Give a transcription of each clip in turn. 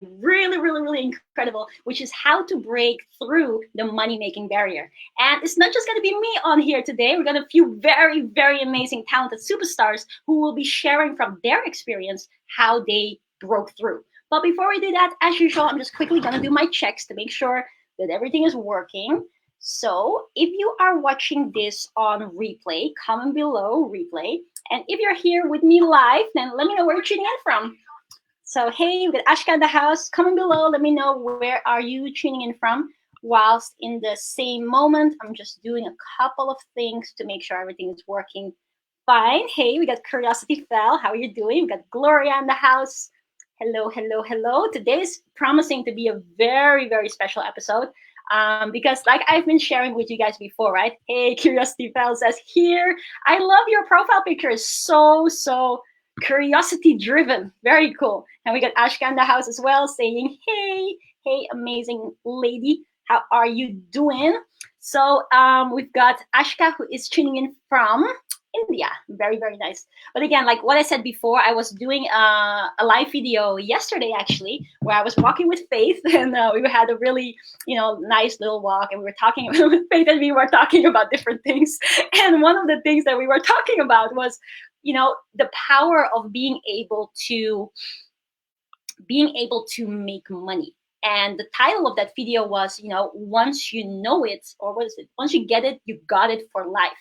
really, really, really incredible, which is how to break through the money-making barrier. And it's not just going to be me on here today. We've got a few very, very amazing, talented superstars who will be sharing from their experience how they broke through. But before we do that, as usual, I'm just quickly going to do my checks to make sure that everything is working. So if you are watching this on replay, comment below replay. And if you're here with me live, then let me know where you're tuning in from. So hey, we got Ashka in the house. Comment below. Let me know where are you tuning in from. Whilst in the same moment, I'm just doing a couple of things to make sure everything is working fine. Hey, we got Curiosity Fell. How are you doing? We got Gloria in the house. Hello, hello, hello. Today's promising to be a very, very special episode. Because like I've been sharing with you guys before, right? Hey, Curiosity Fell says here, I love your profile picture. It's so curiosity driven. Very cool. And we got Ashka in the house as well saying, hey, amazing lady. How are you doing? So we've got Ashka who is tuning in from India. Very, very nice. But again, like what I said before, I was doing a live video yesterday actually, where I was walking with Faith, and we had a really, nice little walk, and we were talking with Faith, and we were talking about different things. And one of the things that we were talking about was, the power of being able to make money. And the title of that video was, once you know it, or what is it? Once you get it, you got it for life.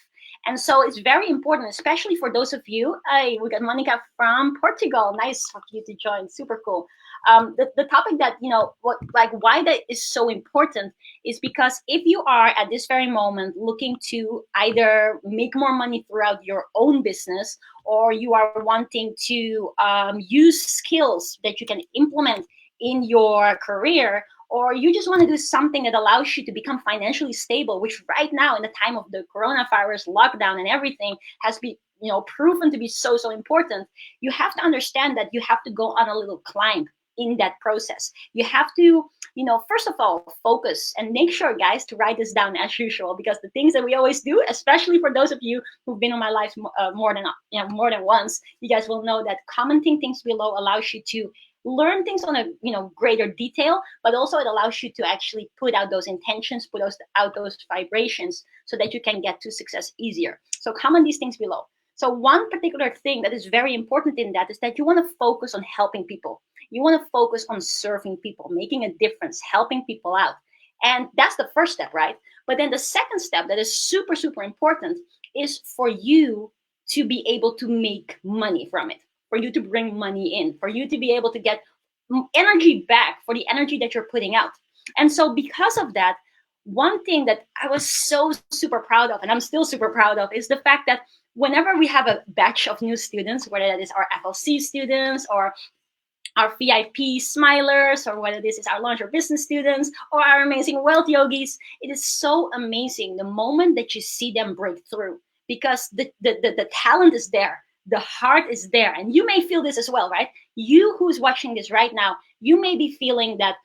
And so it's very important, especially for those of you. We got Monica from Portugal. Nice of you to join. Super cool. The topic that, why that is so important is because if you are at this very moment looking to either make more money throughout your own business, or you are wanting to use skills that you can implement in your career, or you just want to do something that allows you to become financially stable, which right now in the time of the coronavirus lockdown and everything has been proven to be so important, you have to understand that you have to go on a little climb in that process. You have to, first of all, focus and make sure, guys, to write this down as usual, because the things that we always do, especially for those of you who've been on my life more than once, you guys will know that commenting things below allows you to learn things on a greater detail, but also it allows you to actually put out those intentions, put out those vibrations, so that you can get to success easier. So comment these things below. So one particular thing that is very important in that is that you want to focus on helping people. You want to focus on serving people, making a difference, helping people out. And that's the first step, right? But then the second step that is super important is for you to be able to make money from it, for you to bring money in, for you to be able to get energy back for the energy that you're putting out. And so because of that, one thing that I was so super proud of, and I'm still super proud of, is the fact that whenever we have a batch of new students, whether that is our FLC students or our VIP smilers, or whether this is our Launch Your Business students or our amazing wealth yogis, it is so amazing the moment that you see them break through, because the talent is there, the heart is there. And you may feel this as well, right? You who's watching this right now, you may be feeling that,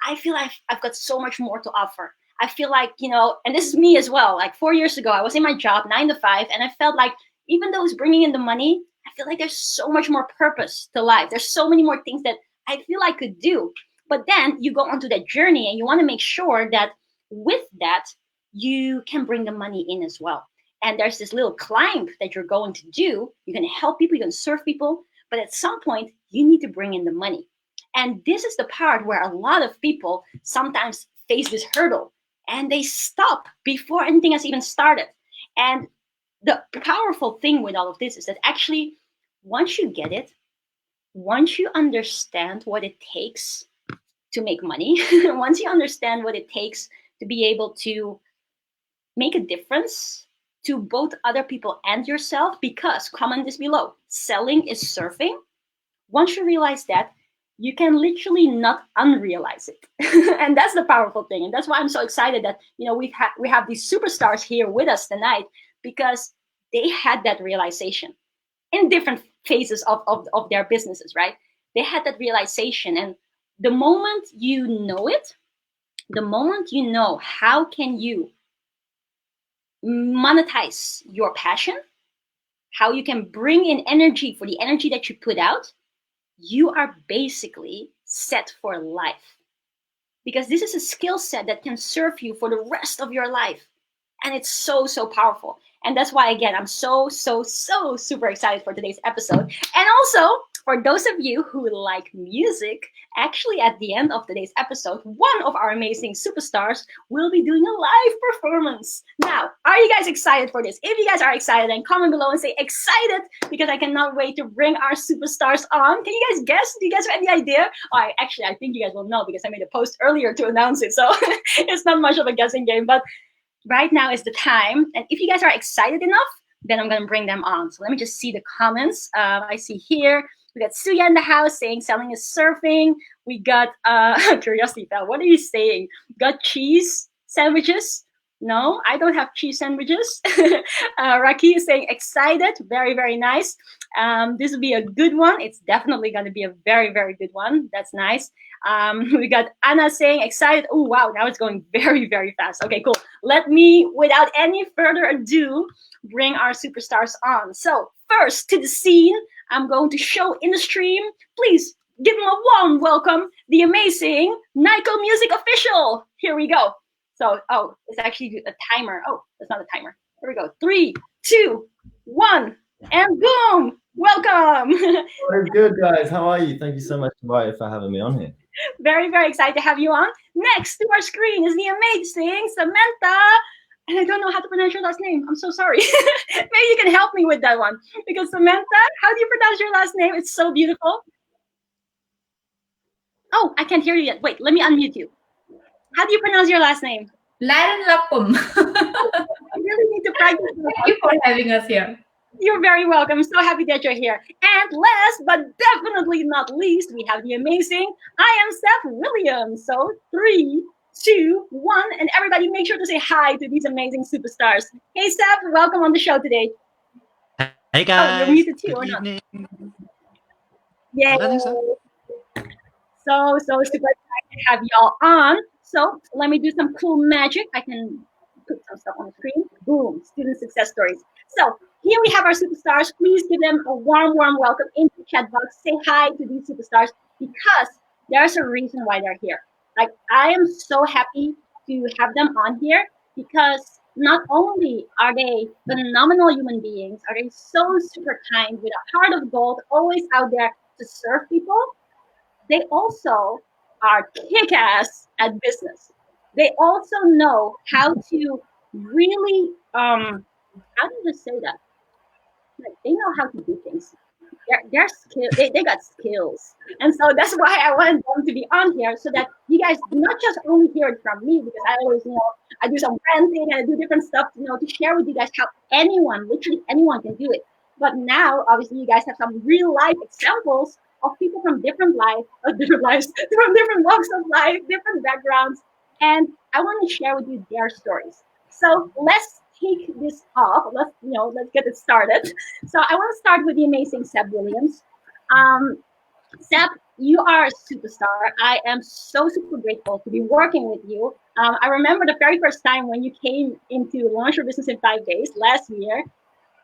I feel like I've got so much more to offer. I feel like, and this is me as well. Like 4 years ago, I was in my job 9 to 5, and I felt like even though it's bringing in the money, I feel like there's so much more purpose to life. There's so many more things that I feel I could do. But then you go onto that journey, and you want to make sure that with that, you can bring the money in as well. And there's this little climb that you're going to do. You're going to help people, you're going to serve people. But at some point, you need to bring in the money. And this is the part where a lot of people sometimes face this hurdle, and they stop before anything has even started. And the powerful thing with all of this is that actually, once you get it, once you understand what it takes to make money, once you understand what it takes to be able to make a difference to both other people and yourself, because comment this below, selling is surfing. Once you realize that, you can literally not unrealize it. And that's the powerful thing. And that's why I'm so excited that, we have these superstars here with us tonight, because they had that realization in different phases of their businesses, right? They had that realization. And the moment you know it, the moment you know how can you monetize your passion, how you can bring in energy for the energy that you put out, you are basically set for life. Because this is a skill set that can serve you for the rest of your life. And it's so, so powerful. And that's why, again, I'm so, so, so super excited for today's episode. And also, for those of you who like music, actually at the end of today's episode, one of our amazing superstars will be doing a live performance. Now, are you guys excited for this? If you guys are excited, then comment below and say excited, because I cannot wait to bring our superstars on. Can you guys guess? Do you guys have any idea? Oh, I think you guys will know because I made a post earlier to announce it. So it's not much of a guessing game, but right now is the time. And if you guys are excited enough, then I'm going to bring them on. So let me just see the comments. I see here, we got Suya in the house saying selling is surfing. We got Curiosity Pal. What are you saying? Got cheese sandwiches? No, I don't have cheese sandwiches. Raki is saying excited. Very, very nice. This will be a good one. It's definitely going to be a very, very good one. That's nice. We got Anna saying excited. Oh, wow. Now it's going very, very fast. Okay, cool. Let me, without any further ado, bring our superstars on. So first to the scene, I'm going to show in the stream. Please give them a warm welcome, the amazing Nyko Music Official. Here we go. So, oh, it's actually a timer. Oh, it's not a timer. Here we go. 3, 2, 1, and boom! Welcome. Very good, guys. How are you? Thank you so much, Mariah, for having me on here. Very, very excited to have you on. Next to our screen is the amazing Samantha. And I don't know how to pronounce your last name. I'm so sorry. Maybe you can help me with that one. Because Samantha, how do you pronounce your last name? It's so beautiful. Oh, I can't hear you yet. Wait, let me unmute you. How do you pronounce your last name? Laren Lapum. I really need to practice. Thank you for having us here. You're very welcome. So happy that you're here. And last but definitely not least, we have the amazing I am Steph Williams. So 3, 2, 1, and everybody make sure to say hi to these amazing superstars. Hey, Steph, welcome on the show today. Hey guys. Oh, you're muted too, Good or not? evening. Yeah. I don't think so. So super excited to have y'all on. So let me do some cool magic. I can put some stuff on the screen. Boom, student success stories. So here we have our superstars. Please give them a warm, warm welcome in the chat box. Say hi to these superstars because there's a reason why they're here. Like, I am so happy to have them on here because not only are they phenomenal human beings, are they so super kind with a heart of gold, always out there to serve people, they also are kick-ass at business. They also know how to really, how do you say that? Like, they know how to do things. They're skill. They got skills, and so that's why I wanted them to be on here so that you guys not just only hear it from me, because I always, I do some branding and I do different stuff, to share with you guys how anyone, literally anyone, can do it. But now, obviously, you guys have some real life examples of people from different lives, from different walks of life, different backgrounds, and I want to share with you their stories. So let's take this off. Let's get it started. So I want to start with the amazing Seb Williams. Seb, you are a superstar. I am so super grateful to be working with you. I remember the very first time when you came into Launch Your Business in 5 Days last year,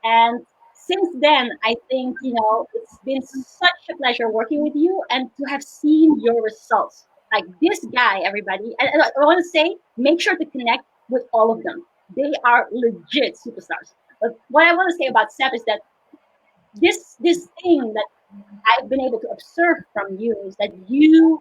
and since then, I think, it's been such a pleasure working with you and to have seen your results. Like this guy, everybody, and I want to say, make sure to connect with all of them. They are legit superstars. But what I want to say about Seb is that this thing that I've been able to observe from you is that you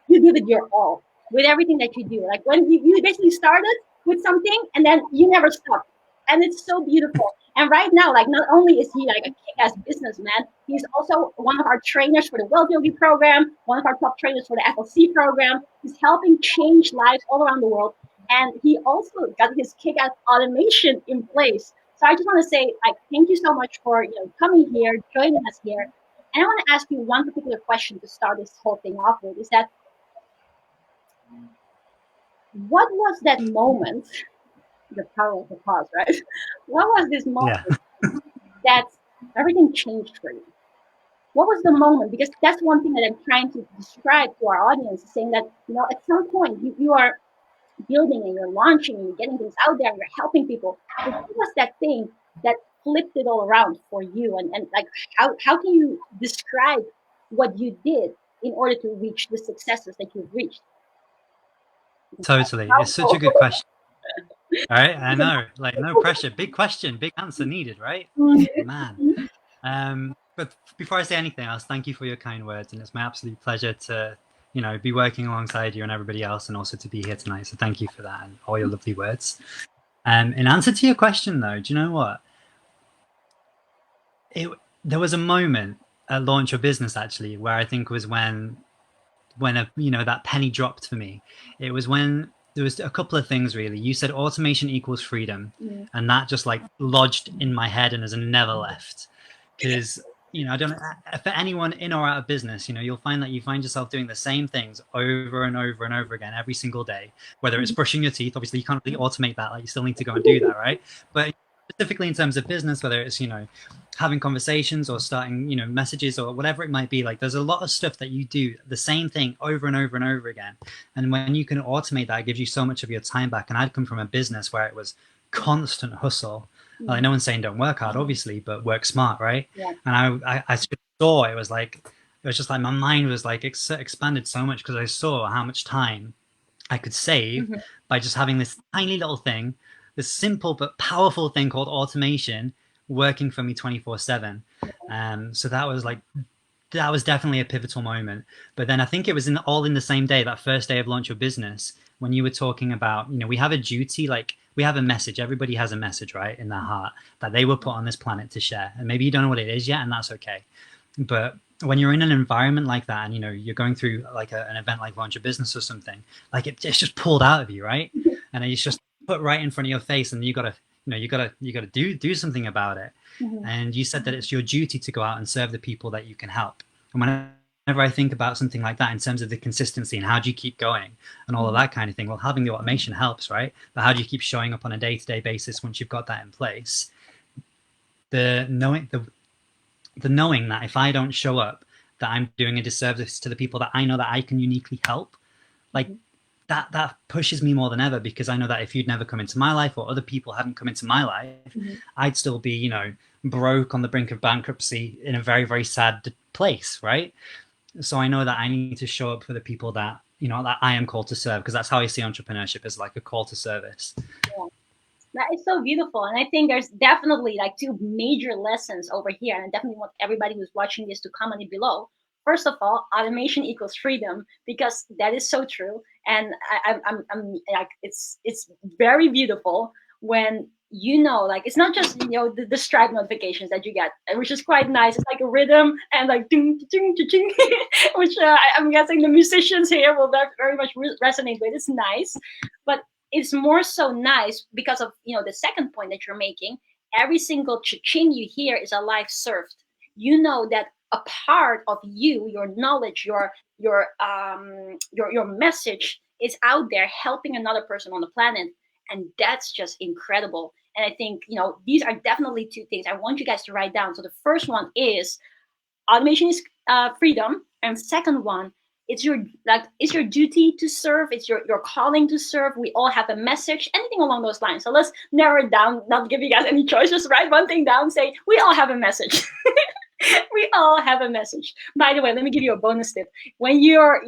give it your all with everything that you do. Like when you basically started with something and then you never stopped. And it's so beautiful. And right now, like, not only is he like a kick-ass businessman, he's also one of our trainers for the Wealth Yogi program, one of our top trainers for the FLC program. He's helping change lives all around the world. And he also got his kick-ass automation in place. So I just want to say, like, thank you so much for coming here, joining us here. And I want to ask you one particular question to start this whole thing off with, is that what was that moment? The power of the pause, right? What was this moment that everything changed for you? What was the moment? Because that's one thing that I'm trying to describe to our audience, saying that, at some point you are building and you're launching and you're getting things out there and you're helping people. But what was that thing that flipped it all around for you? And like, how can you describe what you did in order to reach the successes that you've reached? Totally. It's such a good question. All right. I know. Like, no pressure. Big question, big answer needed, right? Man. But before I say anything else, thank you for your kind words. And it's my absolute pleasure to, be working alongside you and everybody else, and also to be here tonight. So thank you for that and all your lovely words. In answer to your question, though, do you know what? There was a moment at Launch Your Business, actually, where I think was when that penny dropped for me. It was when there was a couple of things, really. You said automation equals freedom, and that just like lodged in my head and has never left. Because I don't know, for anyone in or out of business, you'll find that you find yourself doing the same things over and over and over again every single day. Whether it's brushing your teeth, obviously you can't really automate that, like you still need to go and do that, right? But specifically in terms of business, whether it's having conversations or starting messages or whatever it might be, like there's a lot of stuff that you do the same thing over and over and over again, and when you can automate that, it gives you so much of your time back. And I'd come from a business where it was constant hustle. Like, no one's saying don't work hard, obviously, but work smart, right? And I saw it was just like my mind was like expanded so much because I saw how much time I could save by just having this tiny little thing, this simple but powerful thing called automation working for me 24/7. So that was definitely a pivotal moment. But then I think it was all in the same day, that first day of Launch Your Business, when you were talking about, we have a duty, like we have a message. Everybody has a message, right, in their heart that they were put on this planet to share. And maybe you don't know what it is yet, and that's okay. But when you're in an environment like that, and you're going through like an event like Launch Your Business or something, like it's just pulled out of you, right? And it's just put right in front of your face, and you gotta do something about it. And you said that it's your duty to go out and serve the people that you can help. And whenever I think about something like that in terms of the consistency and how do you keep going and all of that kind of thing, well, having the automation helps, right? But how do you keep showing up on a day-to-day basis once you've got that in place? The knowing that if I don't show up, that I'm doing a disservice to the people that I know that I can uniquely help, like that pushes me more than ever, because I know that if you'd never come into my life or other people hadn't come into my life, I'd still be, broke on the brink of bankruptcy in a very, very sad place, right? So I know that I need to show up for the people that, that I am called to serve, because that's how I see entrepreneurship, as like a call to service. Yeah. That is so beautiful. And I think there's definitely like two major lessons over here. And I definitely want everybody who's watching this to comment it below. First of all, automation equals freedom, because that is so true. And I'm like, it's very beautiful when like it's not just the Stripe notifications that you get, which is quite nice. It's like a rhythm and like ding ding ding, ding which I'm guessing the musicians here will very much resonate with. It's nice, but it's more so nice because of the second point that you're making. Every single cha-ching you hear is a life served. That a part of you, your knowledge, your message is out there helping another person on the planet, and that's just incredible. And I think these are definitely two things I want you guys to write down. So the first one is automation is freedom, and second one, it's your duty to serve. It's your calling to serve. We all have a message, anything along those lines. So let's narrow it down, not give you guys any choice. Just write one thing down, say we all have a message. We all have a message. By the way, let me give you a bonus tip. When your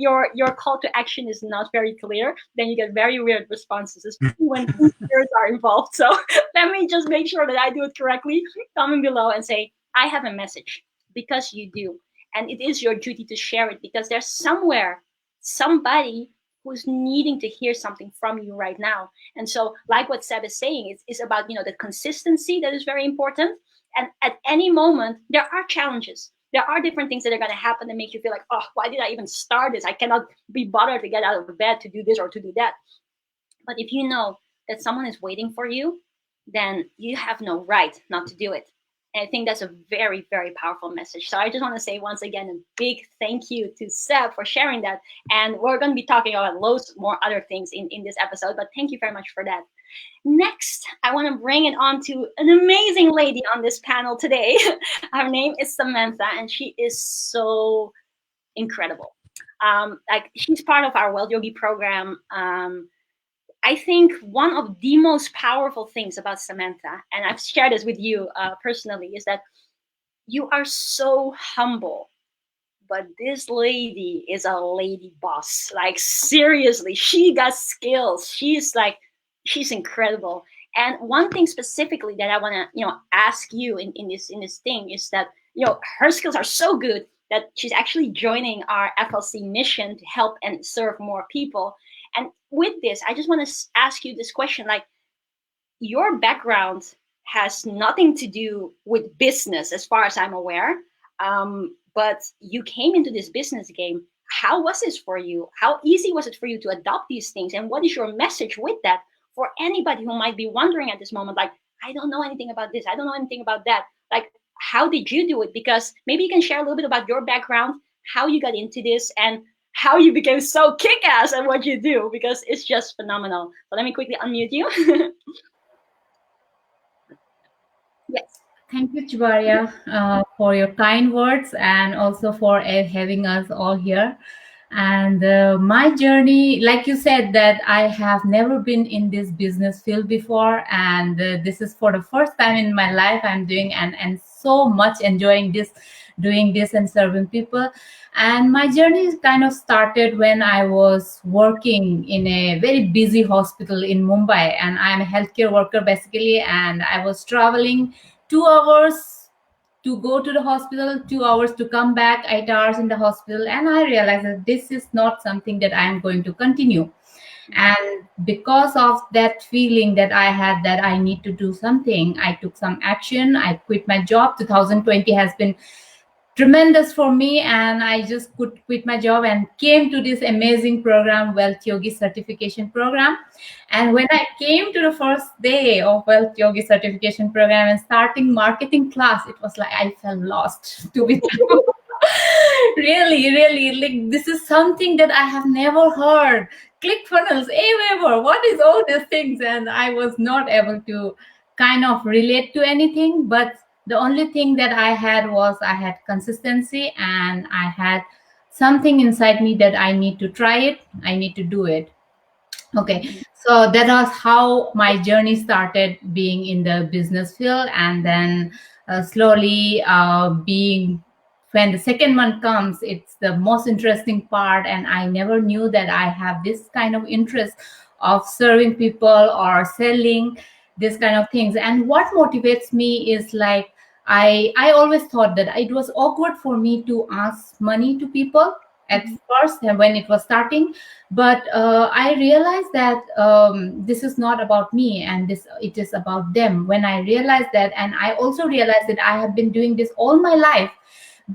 call to action is not very clear, then you get very weird responses, especially when spirits are involved. So let me just make sure that I do it correctly. Comment below and say, I have a message, because you do. And it is your duty to share it, because there's somebody who's needing to hear something from you right now. And so like what Seb is saying, it's about, the consistency that is very important. And at any moment, there are challenges. There are different things that are going to happen that make you feel like, oh, why did I even start this? I cannot be bothered to get out of bed to do this or to do that. But if you know that someone is waiting for you, then you have no right not to do it. And I think that's a very, very powerful message. So I just want to say once again, a big thank you to Seb for sharing that. And we're going to be talking about loads more other things in this episode, but thank you very much for that. Next, I want to bring it on to an amazing lady on this panel today. Her name is Samantha, and she is so incredible. Like, she's part of our Wealth Yogi program. I think one of the most powerful things about Samantha, and I've shared this with you personally, is that you are so humble but this lady is a lady boss. Like seriously, she got skills. She's incredible. And one thing specifically that I want to, ask you in this thing is that, her skills are so good that she's actually joining our FLC mission to help and serve more people. And with this, I just want to ask you this question, like, your background has nothing to do with business as far as I'm aware. But you came into this business game. How was this for you? How easy was it for you to adopt these things? And what is your message with that for anybody who might be wondering at this moment, like, I don't know anything about this, I don't know anything about that. Like, how did you do it? Because maybe you can share a little bit about your background, how you got into this, and how you became so kick-ass at what you do, because it's just phenomenal. So let me quickly unmute you. Yes. Thank you, Chibaria, for your kind words and also for having us all here. And my journey, like you said, that I have never been in this business field before, and this is for the first time in my life I'm doing, and so much enjoying this, doing this and serving people. And my journey kind of started when I was working in a very busy hospital in Mumbai, and I'm a healthcare worker basically, and I was traveling 2 hours to go to the hospital, 2 hours to come back, 8 hours in the hospital. And I realized that this is not something that I'm going to continue. And because of that feeling that I had that I need to do something, I took some action. I quit my job. 2020 has been tremendous for me, and I just could quit my job and came to this amazing program, Wealth Yogi certification program. And when I came to the first day of Wealth Yogi certification program and starting marketing class, it was like I felt lost, to be true. Really, like, this is something that I have never heard. ClickFunnels, Aweber, what is all these things? And I was not able to kind of relate to anything, but the only thing that I had was I had consistency, and I had something inside me that I need to try it, I need to do it. Okay, so that was how my journey started, being in the business field. And then slowly being, when the second month comes, it's the most interesting part, and I never knew that I have this kind of interest of serving people or selling this kind of things. And what motivates me is, like, I always thought that it was awkward for me to ask money to people at first when it was starting, but I realized that this is not about me, and it is about them. When I realized that, and I also realized that I have been doing this all my life,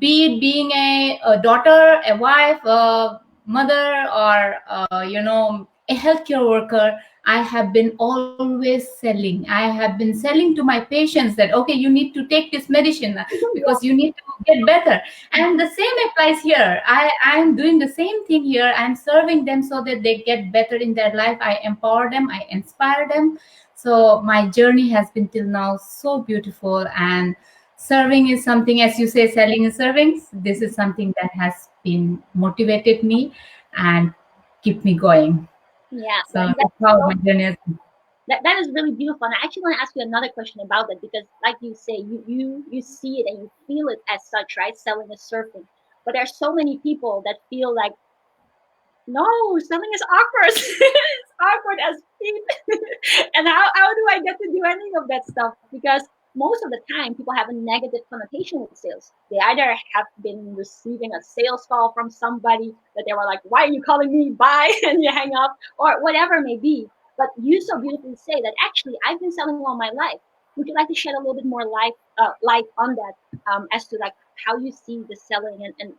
be it being a daughter, a wife, a mother, or a healthcare worker, I have been always selling. I have been selling to my patients that, okay, you need to take this medicine because you need to get better. And the same applies here. I am doing the same thing here. I'm serving them so that they get better in their life. I empower them. I inspire them. So my journey has been till now so beautiful. And serving is something, as you say, selling is serving. This is something that has been motivated me and keep me going. Yeah, so that's how my journey is. That is really beautiful. And I actually want to ask you another question about that, because like you say, you see it and you feel it as such, right? Selling is surfing. But there are so many people that feel like, no, selling is awkward. It's awkward as feet. And how do I get to do any of that stuff? Because most of the time people have a negative connotation with sales. They either have been receiving a sales call from somebody that they were like, why are you calling me? Bye, and you hang up, or whatever it may be. But you so beautifully say that actually I've been selling all my life. Would you like to shed a little bit more light on that, as to like how you see the selling, and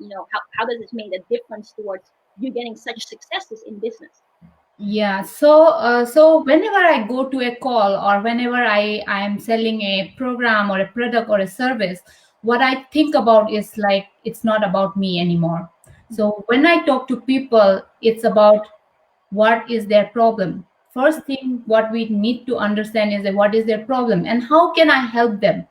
how does it make a difference towards you getting such successes in business? Yeah, so whenever I go to a call, or whenever I am selling a program or a product or a service, what I think about is, like, it's not about me anymore. So when I talk to people, it's about what is their problem. First thing, what we need to understand is that what is their problem and how can I help them?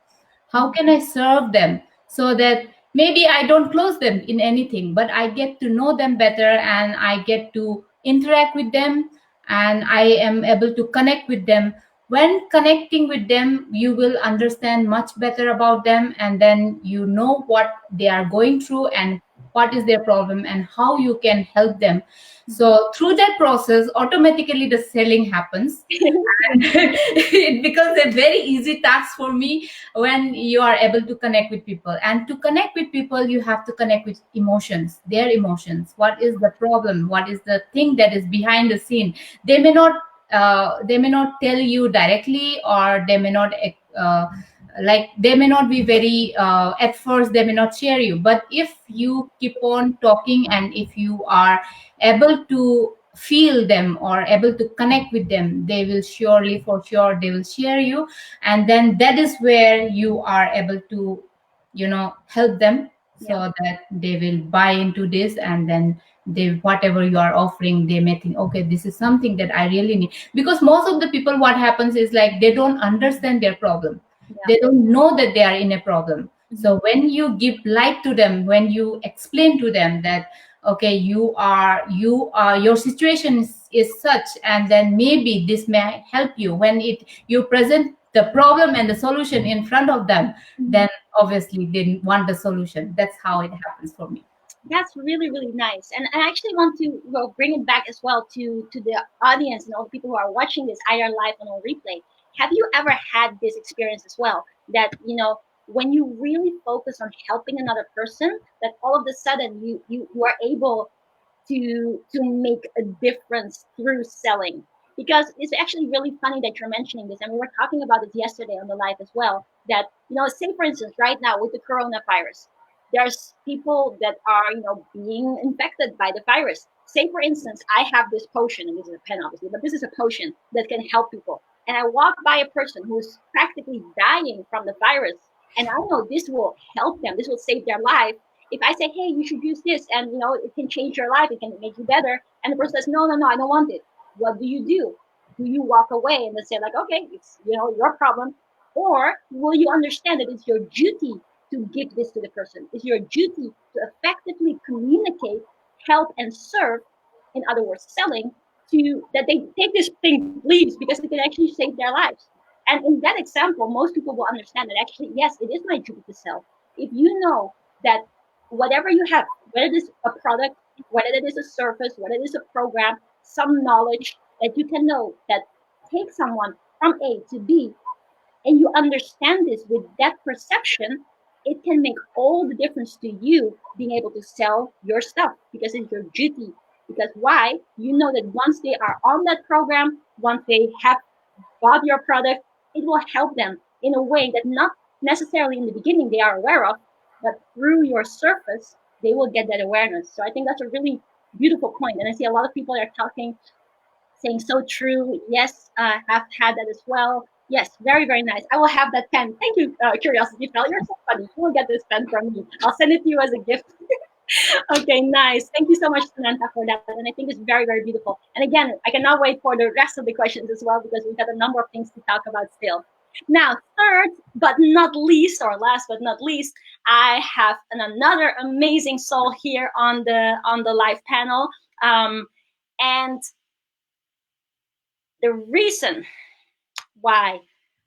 How can I serve them so that maybe I don't close them in anything, but I get to know them better, and I get to interact with them, and I am able to connect with them. When connecting with them, you will understand much better about them, and then you know what they are going through and what is their problem and how you can help them. So through that process, automatically the selling happens. And it becomes a very easy task for me when you are able to connect with people. And to connect with people, you have to connect with emotions, their emotions. What is the problem? What is the thing that is behind the scene? They may not tell you directly, or they may not they may not be very at first they may not share you. But if you keep on talking, and if you are able to feel them or able to connect with them, they will surely, for sure, they will share you. And then that is where you are able to help them, so that they will buy into this. And then they, whatever you are offering, they may think, okay, this is something that I really need. Because most of the people, what happens is, like, they don't understand their problem. They don't know that they are in a problem. So when you give light to them, when you explain to them that, okay, your situation is such, and then maybe this may help you, when you present the problem and the solution in front of them, then obviously they want the solution. That's how it happens for me. That's really, really nice. And I actually want to bring it back as well to the audience and all the people who are watching this IR live on replay. Have you ever had this experience as well, that when you really focus on helping another person, that all of a sudden you are able to make a difference through selling? Because it's actually really funny that you're mentioning this, and we were talking about this yesterday on the live as well, that say for instance right now with the coronavirus, there's people that are being infected by the virus. Say for instance, I have this potion, and this is a pen obviously, but this is a potion that can help people, and I walk by a person who's practically dying from the virus, and I know this will help them, this will save their life. If I say, hey, you should use this, and it can change your life, it can make you better, and the person says, no, I don't want it, what do? Do you walk away and then say, like, okay, it's your problem? Or will you understand that it's your duty to give this to the person? It's your duty to effectively communicate, help, and serve, in other words, selling, to that they take this thing, leaves, because it can actually save their lives. And in that example, most people will understand that actually, yes, it is my duty to sell. If you know that whatever you have, whether it is a product, whether it is a service, whether it is a program, some knowledge that you can know that takes someone from A to B, and you understand this with that perception, it can make all the difference to you being able to sell your stuff, because it's your duty. Because why? You know that once they are on that program, once they have bought your product, it will help them in a way that not necessarily in the beginning they are aware of, but through your surface, they will get that awareness. So I think that's a really beautiful point. And I see a lot of people are talking, saying so true. Yes, I have had that as well. Yes, very, very nice. I will have that pen. Thank you, Curiosity Fel. You're so funny. You will get this pen from me. I'll send it to you as a gift. Okay, nice. Thank you so much, Samantha, for that. And I think it's very, very beautiful. And again, I cannot wait for the rest of the questions as well, because we've got a number of things to talk about still. Now, third but not least, or last but not least, I have another amazing soul here on the live panel. And the reason why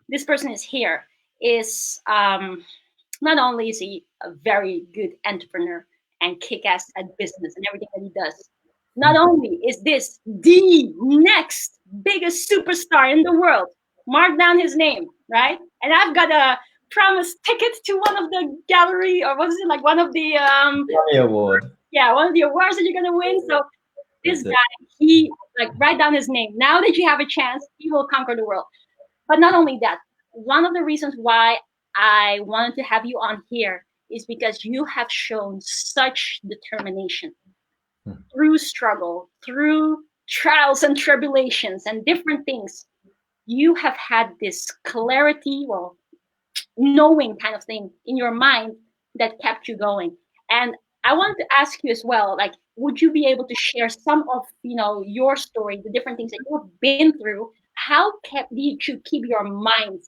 this person is here is not only is he a very good entrepreneur and kick-ass at business and everything that he does, not only is this the next biggest superstar in the world, mark down his name, right? And I've got a promised ticket to one of the gallery, or what is it, like one of the Grammy Award. Yeah, one of the awards that you're gonna win. So this guy, he, like, write down his name. Now that you have a chance, he will conquer the world. But not only that, one of the reasons why I wanted to have you on here is because you have shown such determination through struggle, through trials and tribulations and different things. You have had this clarity, well, knowing kind of thing in your mind that kept you going. And I wanted to ask you as well, like, would you be able to share some of your story, the different things that you've been through? How did you keep your mind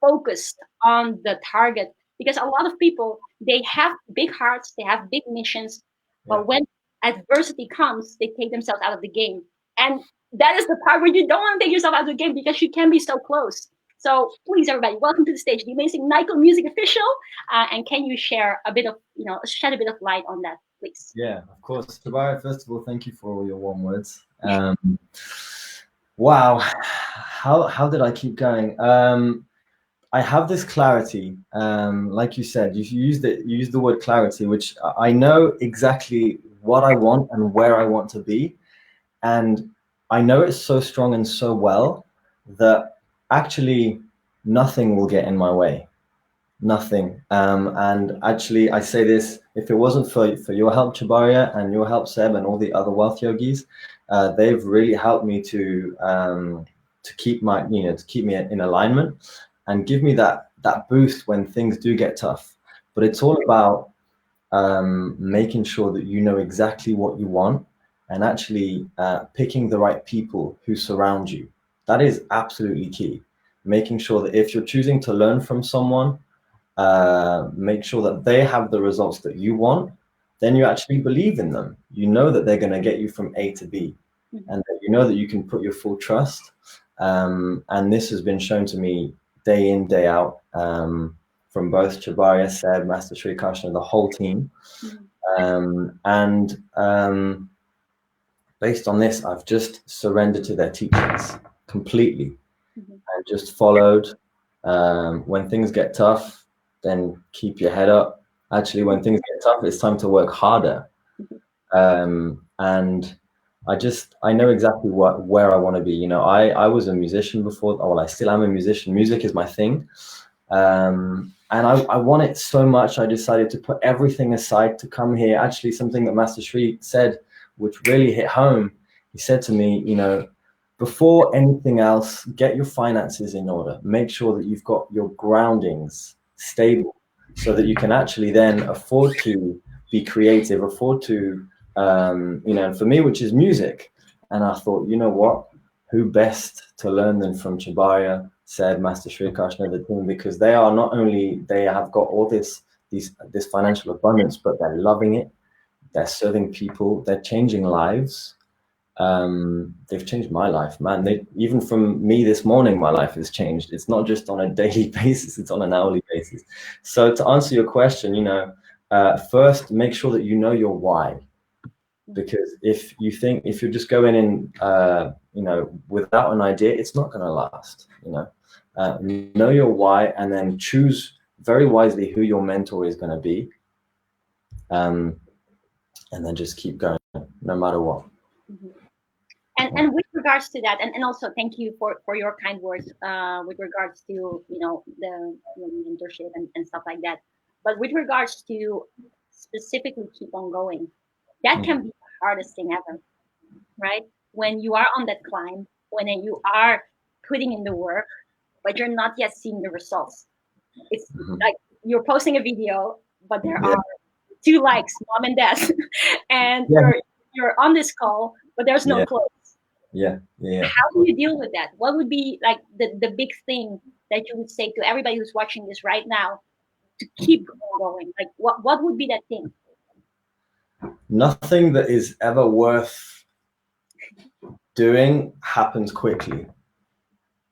focused on the target? Because a lot of people, they have big hearts, they have big missions, but when adversity comes, they take themselves out of the game. And that is the part where you don't want to take yourself out of the game, because you can be so close. So please, everybody, welcome to the stage, the amazing Nyko Music Official. And can you share a bit of, shed a bit of light on that, please? Yeah, of course. Jabari, first of all, thank you for all your warm words. Wow, how did I keep going? I have this clarity, like you said, you used the word clarity, which I know exactly what I want and where I want to be. And I know it so strong and so well that actually nothing will get in my way. Nothing. And actually, I say this, if it wasn't for your help, Chabaria, and your help, Seb, and all the other wealth yogis, they've really helped me to keep to keep me in alignment and give me that boost when things do get tough. But it's all about making sure that you know exactly what you want and actually picking the right people who surround you. That is absolutely key. Making sure that if you're choosing to learn from someone, make sure that they have the results that you want, then you actually believe in them. You know that they're going to get you from A to B, and that you know that you can put your full trust. And this has been shown to me day in, day out, from both Chabaria, Seb, Master Sri Krishna, the whole team. Based on this, I've just surrendered to their teachings completely and just followed. When things get tough, then keep your head up. Actually, when things get tough, it's time to work harder. And I know exactly where I want to be. I was a musician before. Well, I still am a musician. Music is my thing. And I want it so much, I decided to put everything aside to come here. Actually, something that Master Sri said, which really hit home. He said to me, before anything else, get your finances in order. Make sure that you've got your groundings stable so that you can actually then afford to be creative, afford to, for me, which is music. And I thought, you know what? Who best to learn than from Chabaria, Seb, Master Sri Krishna, the team, because they are not only, they have got all this financial abundance, but they're loving it. They're serving people. They're changing lives. They've changed my life, man. Even from me this morning, my life has changed. It's not just on a daily basis, it's on an hourly basis. So to answer your question, first, make sure that you know your why. Because if you're just going in, without an idea, it's not going to last, know your why, and then choose very wisely who your mentor is going to be. And then just keep going no matter what. And with regards to that, and also thank you for your kind words with regards to the mentorship and stuff like that. But with regards to specifically keep on going, that can be the hardest thing ever, right? When you are on that climb, when you are putting in the work, but you're not yet seeing the results. It's like you're posting a video, but there are 2 likes, mom and dad, and you're on this call, but there's no close. Yeah. How do you deal with that? What would be like the big thing that you would say to everybody who's watching this right now to keep going? Like what would be that thing? Nothing that is ever worth doing happens quickly.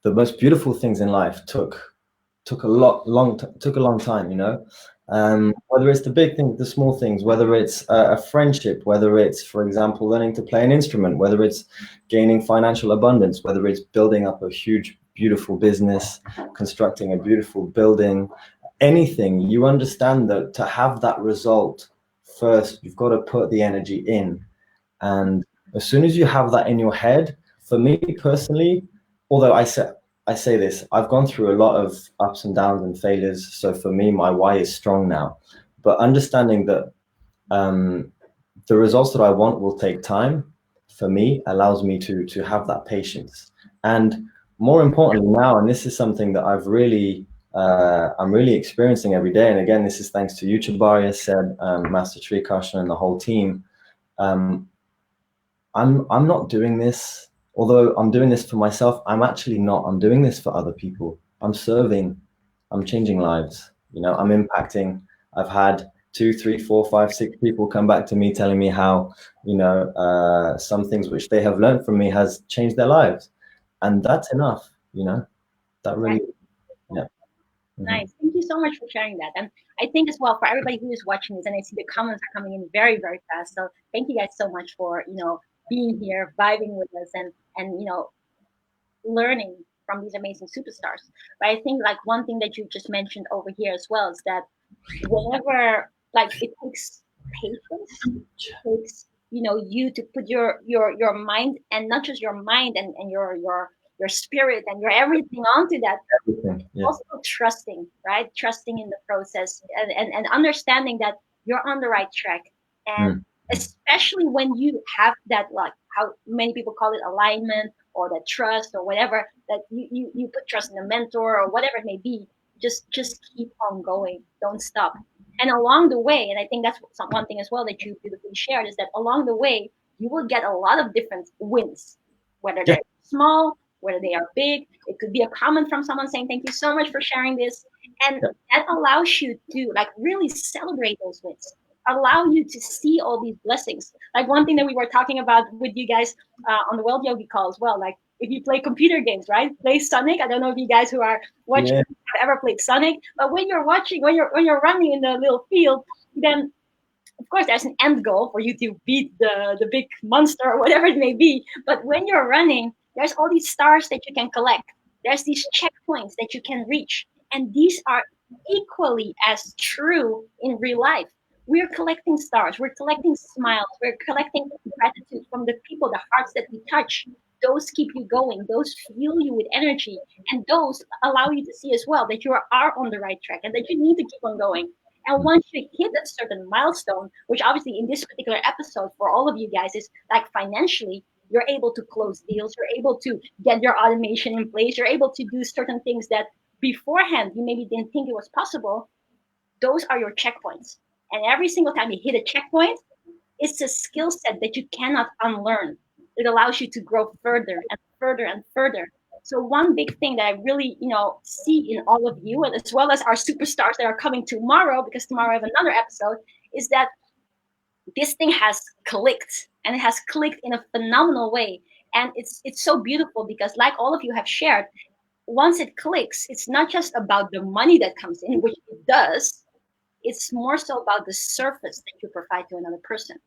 The most beautiful things in life took a long time, whether it's the big things, the small things, whether it's a friendship, whether it's, for example, learning to play an instrument, whether it's gaining financial abundance, whether it's building up a huge, beautiful business, constructing a beautiful building, anything. You understand that to have that result, first, you've got to put the energy in. And as soon as you have that in your head, for me personally, although I say this, I've gone through a lot of ups and downs and failures. So for me, my why is strong now. But understanding that the results that I want will take time, for me, allows me to have that patience. And more importantly now, and this is something that I'm really experiencing every day. And again, this is thanks to you, Chabaria, Seb, Master Sri Krishna, and the whole team. I'm not doing this. Although I'm doing this for myself, I'm actually not. I'm doing this for other people. I'm serving. I'm changing lives. I'm impacting. I've had 2, 3, 4, 5, 6 people come back to me telling me how, some things which they have learned from me has changed their lives. And that's enough, that really, Nice. Thank you so much for sharing that. And I think as well for everybody who is watching this, and I see the comments are coming in very, very fast. So thank you guys so much for, being here, vibing with us and learning from these amazing superstars. But I think like one thing that you just mentioned over here as well is that whenever like it takes patience, it takes you to put your mind, and not just your mind and your spirit and your everything onto that. Everything, yeah. Also trusting, right? Trusting in the process and understanding that you're on the right track. And especially when you have that, like how many people call it, alignment or that trust or whatever, that you put trust in a mentor or whatever it may be, just keep on going. Don't stop. And along the way, and I think that's one thing as well that you beautifully shared, is that along the way, you will get a lot of different wins, whether they're small, whether they are big. It could be a comment from someone saying, thank you so much for sharing this. And that allows you to like really celebrate those wins, allow you to see all these blessings. Like one thing that we were talking about with you guys on the World Yogi call as well, like if you play computer games, right? Play Sonic. I don't know if you guys who are watching have ever played Sonic, but when you're watching, when you're running in the little field, then of course there's an end goal for you to beat the big monster or whatever it may be. But when you're running, there's all these stars that you can collect. There's these checkpoints that you can reach. And these are equally as true in real life. We're collecting stars. We're collecting smiles. We're collecting gratitude from the people, the hearts that we touch. Those keep you going. Those fuel you with energy. And those allow you to see as well that you are on the right track and that you need to keep on going. And once you hit a certain milestone, which obviously in this particular episode for all of you guys is like financially, you're able to close deals, you're able to get your automation in place, you're able to do certain things that beforehand you maybe didn't think it was possible. Those are your checkpoints. And every single time you hit a checkpoint, it's a skill set that you cannot unlearn. It allows you to grow further and further and further. So one big thing that I really, see in all of you, and as well as our superstars that are coming tomorrow, because tomorrow I have another episode, is that this thing has clicked, and it has clicked in a phenomenal way. And it's so beautiful because like all of you have shared, once it clicks, it's not just about the money that comes in, which it does. It's more so about the service that you provide to another person.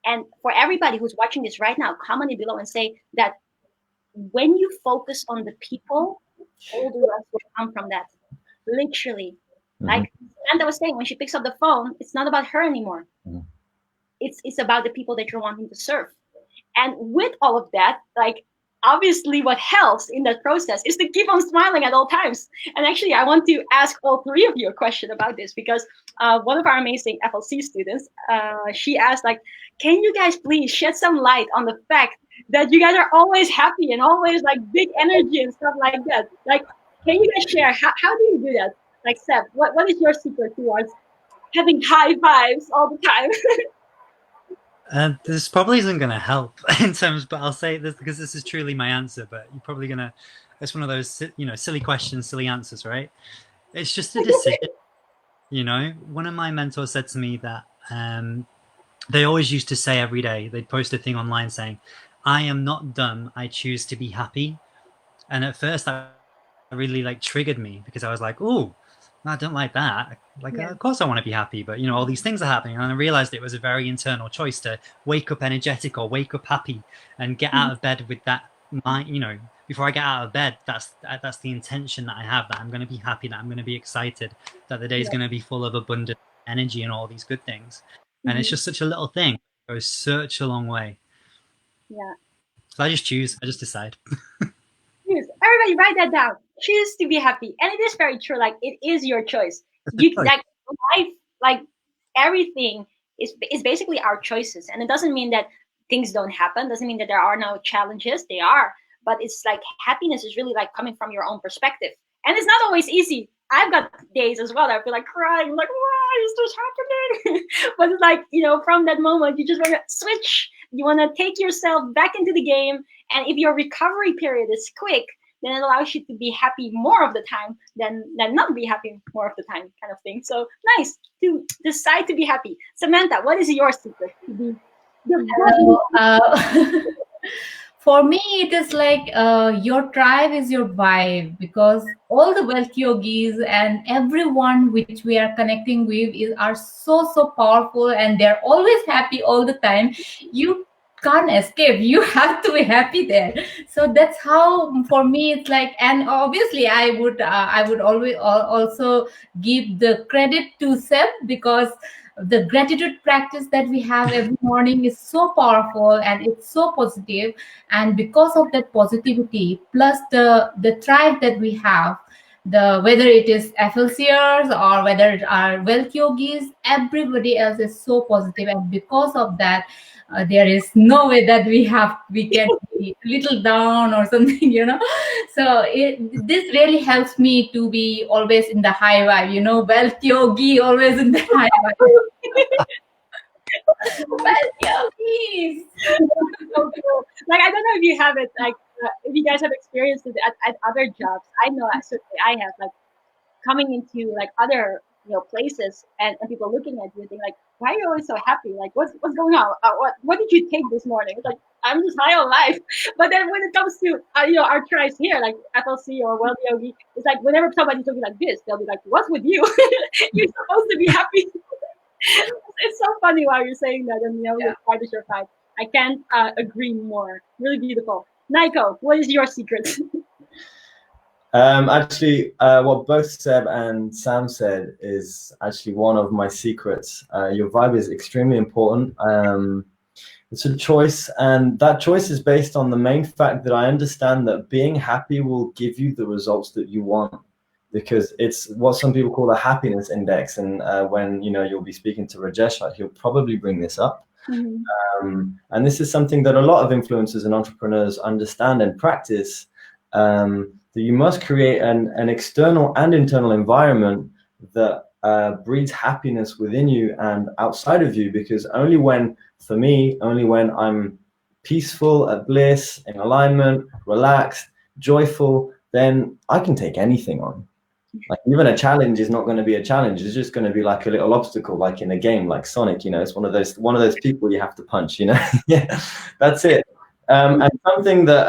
And for everybody who's watching this right now, comment it below and say that when you focus on the people, all the rest will come from that. Literally. Like Samantha was saying, when she picks up the phone, it's not about her anymore. It's about the people that you're wanting to serve. And with all of that, like obviously what helps in that process is to keep on smiling at all times. And actually, I want to ask all three of you a question about this, because one of our amazing FLC students, she asked, like, can you guys please shed some light on the fact that you guys are always happy and always like big energy and stuff like that? Like, can you guys share, how do you do that? Like, Seb, what is your secret towards having high vibes all the time? This probably isn't going to help in terms, but I'll say this because this is truly my answer, but you're probably going to, it's one of those, silly questions, silly answers, right? It's just a decision. One of my mentors said to me that they always used to say every day, they'd post a thing online saying, I am not dumb, I choose to be happy. And at first that really like triggered me because I was like, oh, I don't like that. Like, of course I want to be happy, but all these things are happening. And I realized it was a very internal choice to wake up energetic or wake up happy and get out of bed with that mind, before I get out of bed, that's the intention that I have, that I'm going to be happy, that I'm going to be excited, that the day is going to be full of abundant energy and all these good things. And it's just such a little thing. It goes such a long way. Yeah. So I just decide. Everybody write that down. Choose to be happy. And it is very true. Like, it is your choice. Like life, like everything is basically our choices. And it doesn't mean that things don't happen. Doesn't mean that there are no challenges. They are. But it's like happiness is really like coming from your own perspective. And it's not always easy. I've got days as well that I feel like crying, like, why is this happening? But it's like, from that moment, you just want to switch. You want to take yourself back into the game. And if your recovery period is quick, then it allows you to be happy more of the time than not be happy more of the time, kind of thing. So nice to decide to be happy. Samantha, what is your secret to be? For me, it is like your tribe is your vibe, because all the wealth yogis and everyone which we are connecting with are so powerful, and they're always happy all the time. You can't escape. You have to be happy there. So that's how for me it's like. And obviously, I would always also give the credit to Seb, because the gratitude practice that we have every morning is so powerful and it's so positive. And because of that positivity, plus the tribe that we have, the whether it is FLCers or whether it are wealth yogis, everybody else is so positive. And because of that, there is no way that we can be little down or something, so this really helps me to be always in the high vibe, wealth yogi, always in the high vibe. Wealth yogis. So cool. Like, I don't know if you have it, like, if you guys have experienced it at other jobs. I know certainly I have, like, coming into like other places, and people looking at you and think like, why are you always so happy? Like, what's going on? What did you take this morning? It's like, I'm just high on life. But then when it comes to our tribes here, like FLC or Wealth Yogi, it's like whenever somebody's looking like this, they'll be like, what's with you? You're supposed to be happy. It's so funny while you're saying that, and your tribe is your tribe. I can't agree more. Really beautiful. Naiko, what is your secret? Actually, what both Seb and Sam said is actually one of my secrets. Your vibe is extremely important. It's a choice, and that choice is based on the main fact that I understand that being happy will give you the results that you want, because it's what some people call a happiness index. And when you'll be speaking to Rajesh, he'll probably bring this up. Mm-hmm. And this is something that a lot of influencers and entrepreneurs understand and practice. That you must create an external and internal environment that breeds happiness within you and outside of you, because only when I'm peaceful, at bliss, in alignment, relaxed, joyful, then I can take anything on. Like, even a challenge is not going to be a challenge. It's just going to be like a little obstacle, like in a game, like Sonic. It's one of those people you have to punch. Yeah, that's it. And something that,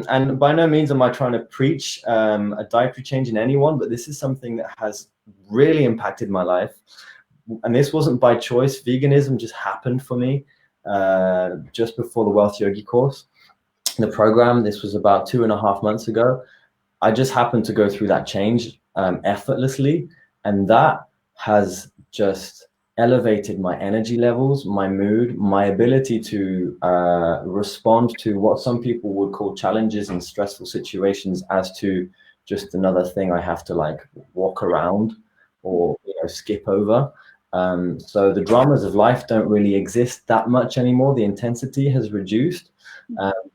and by no means am I trying to preach a dietary change in anyone, but this is something that has really impacted my life. And this wasn't by choice. Veganism just happened for me just before the Wealth Yogi course, the program. This was about 2.5 months ago. I just happened to go through that change effortlessly, and that has just elevated my energy levels, my mood, my ability to respond to what some people would call challenges and stressful situations as to just another thing I have to like walk around or skip over. So the dramas of life don't really exist that much anymore. The intensity has reduced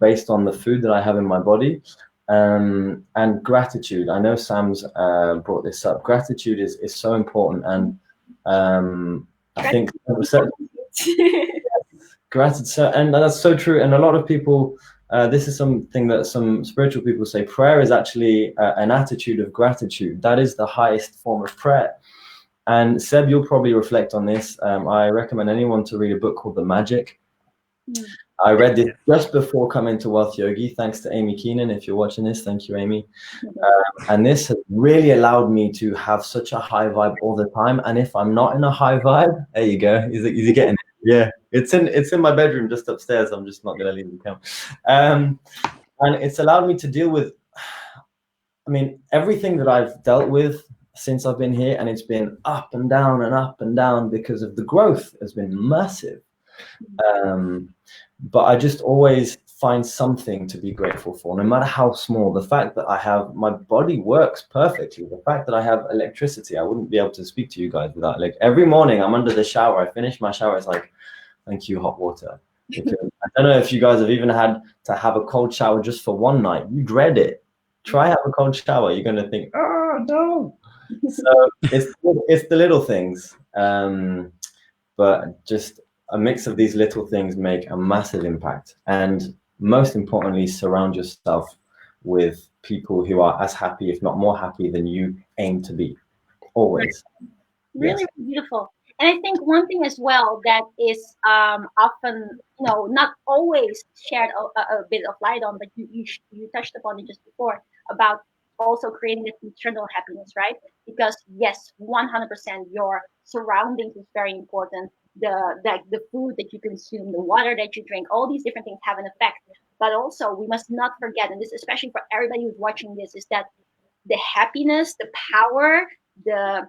based on the food that I have in my body. And gratitude. I know Sam's brought this up. Gratitude is so important, and I think gratitude, and that's so true. And a lot of people, this is something that some spiritual people say, prayer is actually an attitude of gratitude. That is the highest form of prayer. And Seb, you'll probably reflect on this. I recommend anyone to read a book called The Magic. I read this just before coming to Wealth Yogi, thanks to Amy Keenan. If you're watching this, thank you, Amy. And this has really allowed me to have such a high vibe all the time. And if I'm not in a high vibe, there you go. Is it getting it? Yeah, it's in my bedroom just upstairs. I'm just not going to leave the camera. And it's allowed me to deal with, everything that I've dealt with since I've been here, and it's been up and down because of the growth has been massive. But I just always find something to be grateful for, no matter how small. The fact that my body works perfectly, the fact that I have electricity, I wouldn't be able to speak to you guys without, like, every morning I'm under the shower, I finish my shower, it's like, thank you, hot water. Because I don't know if you guys have even had to have a cold shower just for one night. You dread it. Try have a cold shower. You're going to think, oh, no. So it's the little things. But just a mix of these little things make a massive impact. And most importantly, surround yourself with people who are as happy, if not more happy, than you aim to be. Always. Really beautiful. And I think one thing as well that is often, not always shared a bit of light on, but you touched upon it just before about also creating this internal happiness, right? Because yes, 100%, your surroundings is very important. The food that you consume, the water that you drink, all these different things have an effect. But also, we must not forget, and this especially for everybody who's watching this, is that the happiness, the power, the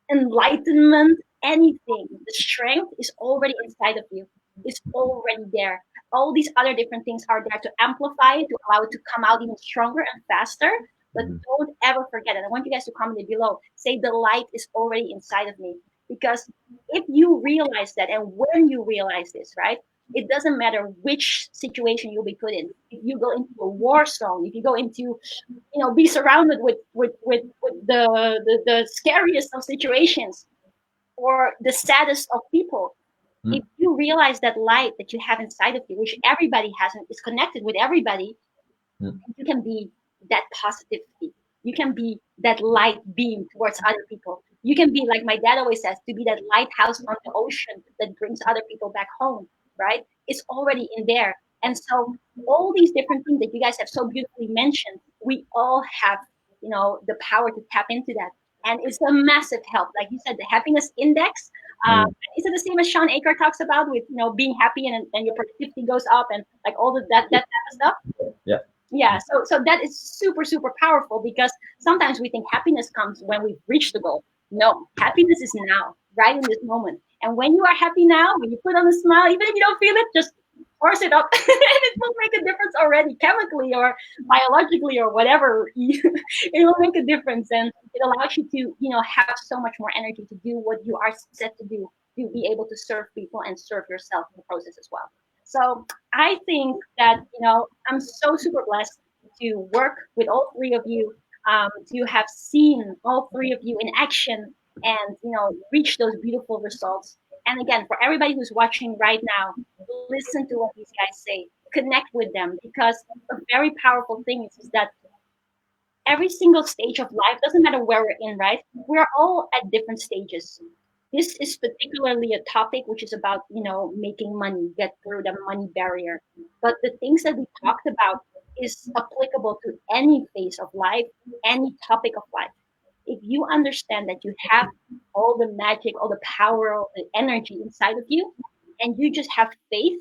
enlightenment, anything, the strength is already inside of you. It's already there. All these other different things are there to amplify it, to allow it to come out even stronger and faster. But don't ever forget it. I want you guys to comment it below. Say the light is already inside of me. Because if you realize that, and when you realize this, right, it doesn't matter which situation you'll be put in. If you go into a war zone, if you go into, be surrounded with the scariest of situations or the saddest of people, if you realize that light that you have inside of you, which everybody has and is connected with everybody, you can be that positivity. You can be that light beam towards other people. You can be, like my dad always says, to be that lighthouse on the ocean that brings other people back home, right? It's already in there. And so all these different things that you guys have so beautifully mentioned, we all have, the power to tap into that. And it's a massive help. Like you said, the happiness index, is it the same as Sean Aker talks about with, being happy and your productivity goes up and like all that type of stuff? Yeah, so that is super, super powerful, because sometimes we think happiness comes when we've reached the goal. No, happiness is now, right in this moment. And when you are happy now, when you put on a smile, even if you don't feel it, just force it up, and it will make a difference already, chemically or biologically or whatever. It will make a difference, and it allows you to, have so much more energy to do what you are set to do, to be able to serve people and serve yourself in the process as well. So I think that, I'm so super blessed to work with all three of you, to have seen all three of you in action and, reach those beautiful results. And again, for everybody who's watching right now, listen to what these guys say, connect with them, because a very powerful thing is that every single stage of life, doesn't matter where we're in, right? We're all at different stages. This is particularly a topic which is about, making money, get through the money barrier. But the things that we talked about is applicable to any phase of life, any topic of life. If you understand that you have all the magic, all the power, all the energy inside of you, and you just have faith,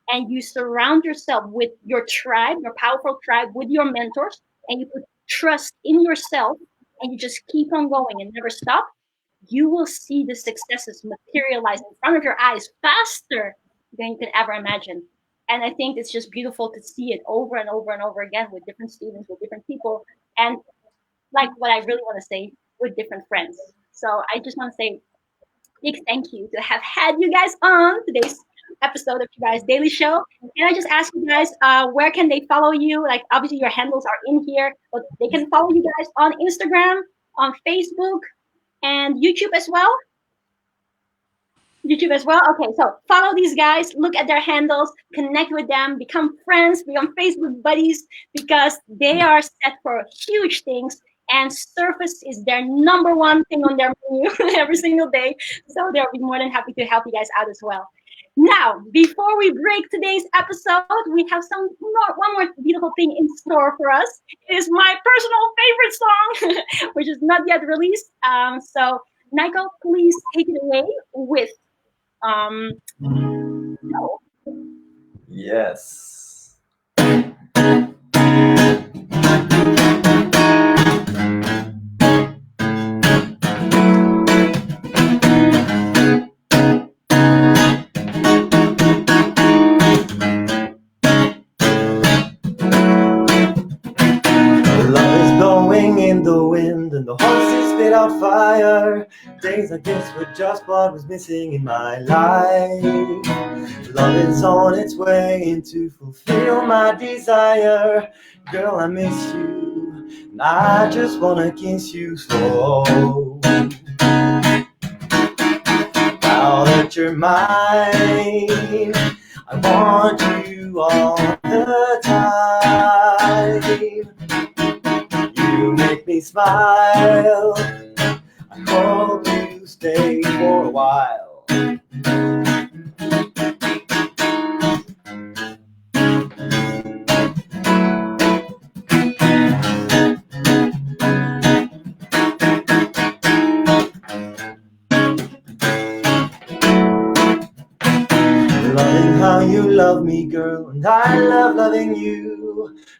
and you surround yourself with your tribe, your powerful tribe, with your mentors, and you put trust in yourself, and you just keep on going and never stop, you will see the successes materialize in front of your eyes faster than you can ever imagine. And I think it's just beautiful to see it over and over and over again with different students, with different people, and like what I really want to say, with different friends. So I just want to say big thank you to have had you guys on today's episode of you guys' daily show. Can I just ask you guys, where can they follow you? Like, obviously your handles are in here, but they can follow you guys on Instagram, on Facebook, and YouTube as well. YouTube as well. Okay, so follow these guys, look at their handles, connect with them, become friends, become Facebook buddies, because they are set for huge things, and Surface is their number one thing on their menu every single day. So they'll be more than happy to help you guys out as well. Now, before we break today's episode, we have one more beautiful thing in store for us. It is my personal favorite song, which is not yet released. So, Niko, please take it away with no. Yes. In the wind and the horses spit out fire. Days like this were just what was missing in my life. Love is on its way to fulfill my desire. Girl, I miss you, and I just wanna kiss you slow. Now that you're mine, I want you all the time. You make me smile. I hope you stay for a while. Loving how you love me, girl, and I love loving you.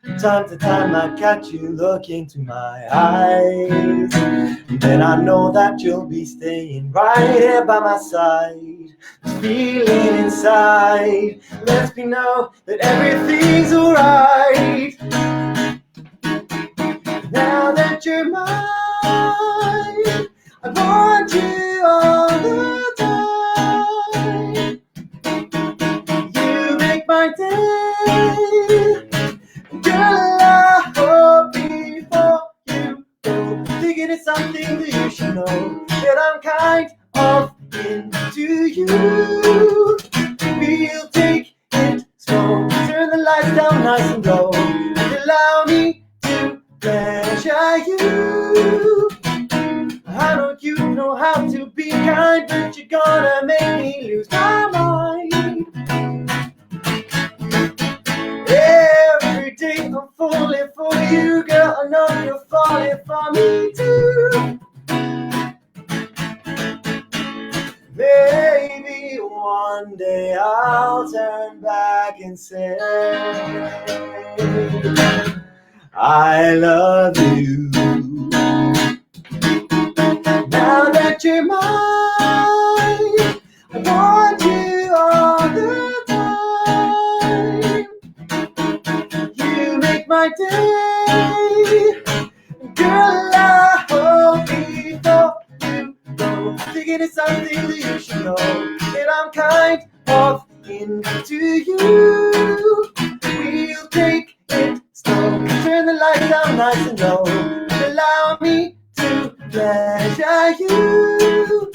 From time to time I catch you look into my eyes, and then I know that you'll be staying right here by my side. This feeling inside lets me know that everything's alright. Now that you're mine, I want you all the time. You make my day, girl. I hope before you go, thinking it's something that you should know, that I'm kind of into you. We'll take it slow, turn the lights down nice and low, and allow me to pleasure you. I know you know how to be kind, but you're gonna make me lose my mind. Every day I'm falling for you, girl. I know you're falling for me too. Maybe one day I'll turn back and say I love you. Now that you're mine, I want you all the time. You make my day, girl. I hope before you go, thinking it's something that you should know, that I'm kind of into you. We'll take it slow, turn the lights down nice and low, and allow me to pleasure you.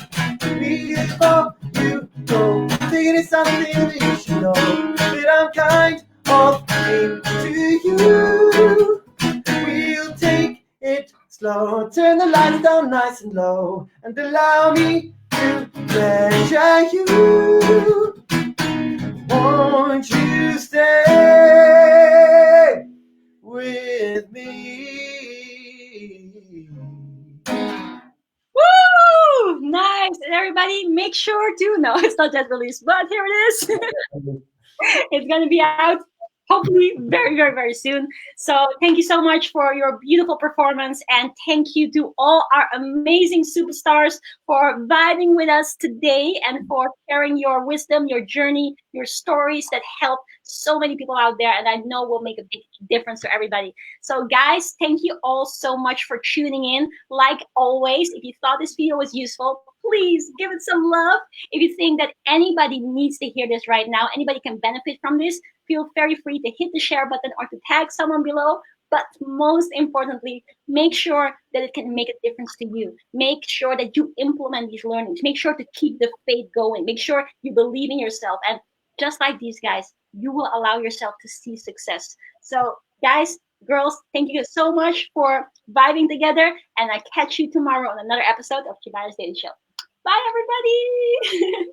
Before you go, thinking it's something that you should know, that I'm kind of into you. We'll take it slow, turn the lights down nice and low, and allow me to pleasure you. Won't you stay with me? Woo! Nice. And everybody, make sure to, no, it's not yet released, but here it is. It's going to be out hopefully very, very, very soon. So thank you so much for your beautiful performance, and thank you to all our amazing superstars for vibing with us today and for sharing your wisdom, your journey, your stories that help so many people out there, and I know will make a big difference to everybody. So guys, thank you all so much for tuning in. Like always, if you thought this video was useful, please give it some love. If you think that anybody needs to hear this right now, anybody can benefit from this, feel very free to hit the share button or to tag someone below. But most importantly, make sure that it can make a difference to you. Make sure that you implement these learnings. Make sure to keep the faith going. Make sure you believe in yourself. And just like these guys, you will allow yourself to see success. So guys, girls, thank you so much for vibing together. And I catch you tomorrow on another episode of Chibana's Daily Show. Bye, everybody.